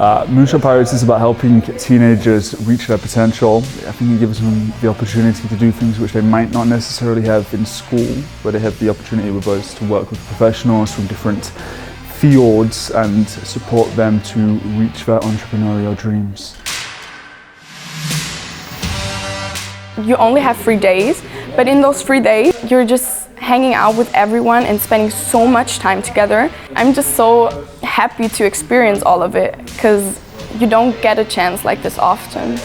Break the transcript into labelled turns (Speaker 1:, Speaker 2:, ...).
Speaker 1: Moonshot Pirates is about helping teenagers reach their potential. I think it gives them the opportunity to do things which they might not necessarily have in school, where they have the opportunity with us to work with professionals from different fields and support them to reach their entrepreneurial dreams.
Speaker 2: You only have 3 days, but in those 3 days, you're just hanging out with everyone and spending so much time together. I'm just so happy to experience all of it, because you don't get a chance like this often.